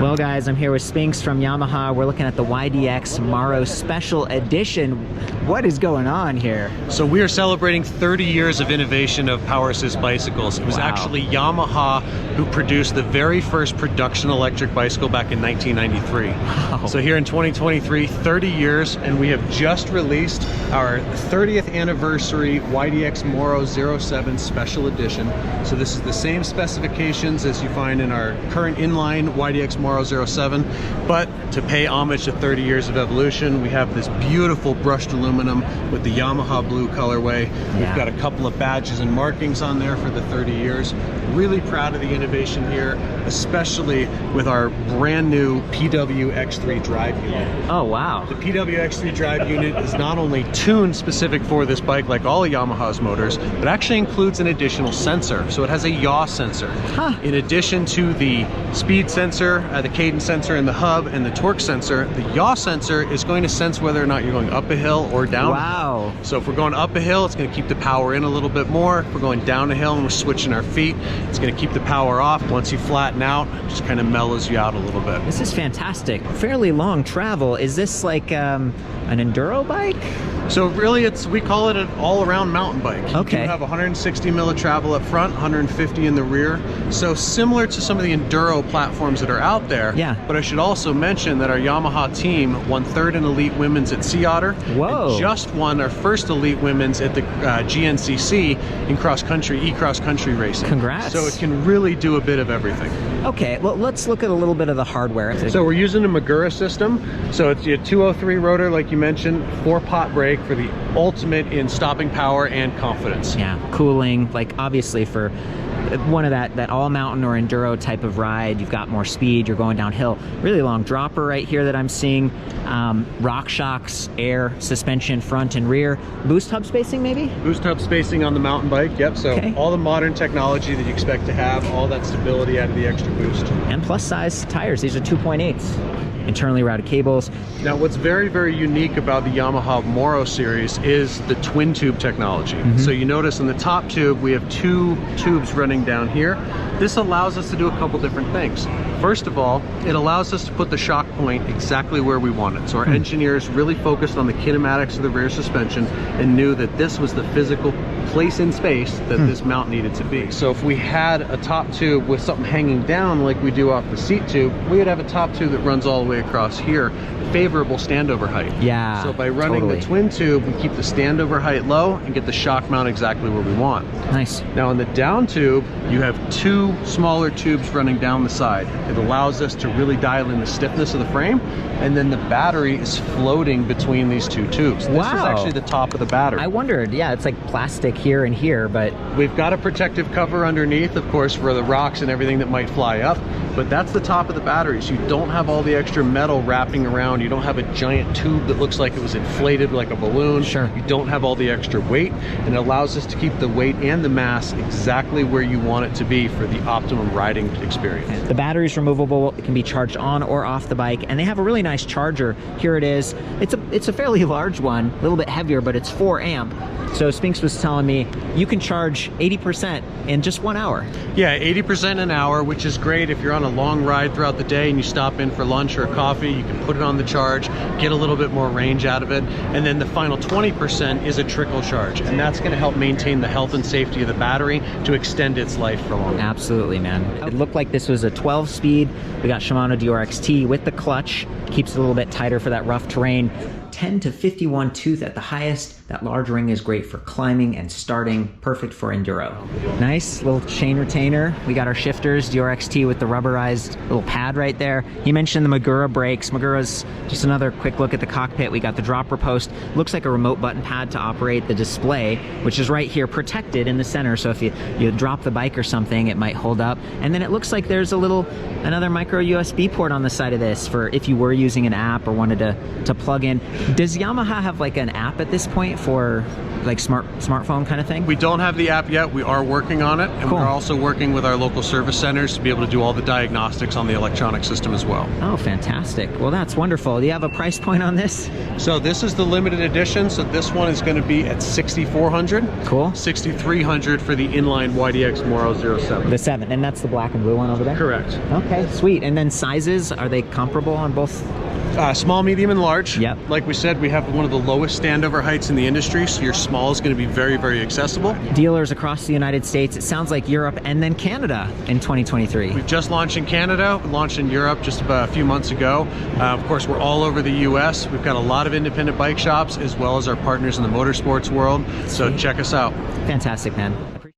Well guys, I'm here with Spinks from Yamaha. We're looking at the YDX Moro Special Edition. What is going on here? So we are celebrating 30 years of innovation of power assist bicycles. It was actually Yamaha who produced the very first production electric bicycle back in 1993. Wow. So here in 2023, 30 years, and we have just released our 30th anniversary YDX Moro 07 Special Edition. So this is the same specifications as you find in our current inline YDX Moro 07, but to pay homage to 30 years of evolution, we have this beautiful brushed aluminum with the Yamaha blue colorway. We've got a couple of badges and markings on there for the 30 years. Really proud of the innovation here, especially with our brand new PWX3 drive unit. Oh wow. The PWX3 drive unit is not only tuned specific for this bike like all of Yamaha's motors, but actually includes an additional sensor. So it has a yaw sensor. In addition to the speed sensor, the cadence sensor and the hub and the torque sensor, the yaw sensor is going to sense whether or not you're going up a hill or down. Wow. So if we're going up a hill, it's going to keep the power in a little bit more. If we're going down a hill and we're switching our feet, it's going to keep the power off. Once you flatten out, it just kind of mellows you out a little bit. This is fantastic. Fairly long travel. Is this like an enduro bike? So really we call it an all-around mountain bike. Okay. You do have 160 mil of travel up front, 150 in the rear. So similar to some of the enduro platforms that are out there. Yeah. But I should also mention that our Yamaha team won third in Elite Women's at Sea Otter. Whoa. And just won our first Elite Women's at the GNCC in cross-country, e-cross-country racing. Congrats. So it can really do a bit of everything. Okay, well let's look at a little bit of the hardware. So we're using a Magura system. So it's your 203 rotor, like you mentioned, 4-pot brake for the ultimate in stopping power and confidence. Yeah, cooling, like obviously for one of that all mountain or enduro type of ride, you've got more speed, you're going downhill. Really long dropper right here that I'm seeing. Rock shocks, air, suspension, front and rear. Boost hub spacing maybe? Boost hub spacing on the mountain bike, yep. So all the modern technology that you expect to have, all that stability out of the extra boost. And plus size tires, these are 2.8s. Internally routed cables. Now what's very, very unique about the Yamaha Moro series is the twin tube technology. So you notice in the top tube, we have 2 tubes running down here. This allows us to do a couple different things. First of all, it allows us to put the shock point exactly where we want it. So our engineers really focused on the kinematics of the rear suspension and knew that this was the physical place in space that this mount needed to be. So if we had a top tube with something hanging down like we do off the seat tube, we would have a top tube that runs all the way across here, favorable standover height. Yeah, so by running the twin tube, we keep the standover height low and get the shock mount exactly where we want. Nice. Now on the down tube, you have 2 smaller tubes running down the side. It allows us to really dial in the stiffness of the frame, and then the battery is floating between these 2 tubes. This is actually the top of the battery. I wondered, yeah, it's like plastic here and here, but we've got a protective cover underneath, of course, for the rocks and everything that might fly up, but that's the top of the battery, so you don't have all the extra metal wrapping around. You don't have a giant tube that looks like it was inflated like a balloon. Sure. You don't have all the extra weight, and it allows us to keep the weight and the mass exactly where you want it to be for the optimum riding experience. The battery's removable. It can be charged on or off the bike, and they have a really nice charger. Here it is. It's a fairly large one, a little bit heavier, but it's 4 amp. So Spinks was telling me you can charge 80% in just 1 hour. Yeah, 80% an hour, which is great if you're on a long ride throughout the day and you stop in for lunch or coffee. You can put it on the charge, get a little bit more range out of it, and then the final 20% is a trickle charge, and that's going to help maintain the health and safety of the battery to extend its life for longer. Absolutely, man. It looked like this was a 12-speed. We got Shimano DRX-T with the clutch. Keeps it a little bit tighter for that rough terrain. 10 to 51 tooth at the highest. That large ring is great for climbing and starting, perfect for enduro. Nice little chain retainer. We got our shifters, DRX-T with the rubberized little pad right there. He mentioned the Magura brakes. Magura's just another quick look at the cockpit. We got the dropper post. Looks like a remote button pad to operate the display, which is right here protected in the center. So if you drop the bike or something, it might hold up. And then it looks like there's another micro USB port on the side of this for if you were using an app or wanted to plug in. Does Yamaha have like an app at this point it for like smartphone kind of thing? We don't have the app yet. We are working on it, and Cool. we're also working with our local service centers to be able to do all the diagnostics on the electronic system as well. Oh, fantastic. Well, that's wonderful. Do you have a price point on this? So this is the limited edition. So this one is going to be at $6,400. Cool. $6,300 for the inline YDX Moro 07. The 7, and that's the black and blue one over there? Correct. Okay, sweet. And then sizes, are they comparable on both? Small, medium, and large. Yep. Like we said, we have one of the lowest standover heights in the industry, so your small is going to be very, very accessible. Dealers across the United States, it sounds like Europe and then Canada in 2023. We've just launched in Canada, we launched in Europe just about a few months ago. Of course, we're all over the US. We've got a lot of independent bike shops as well as our partners in the motorsports world. So check us out. Fantastic, man.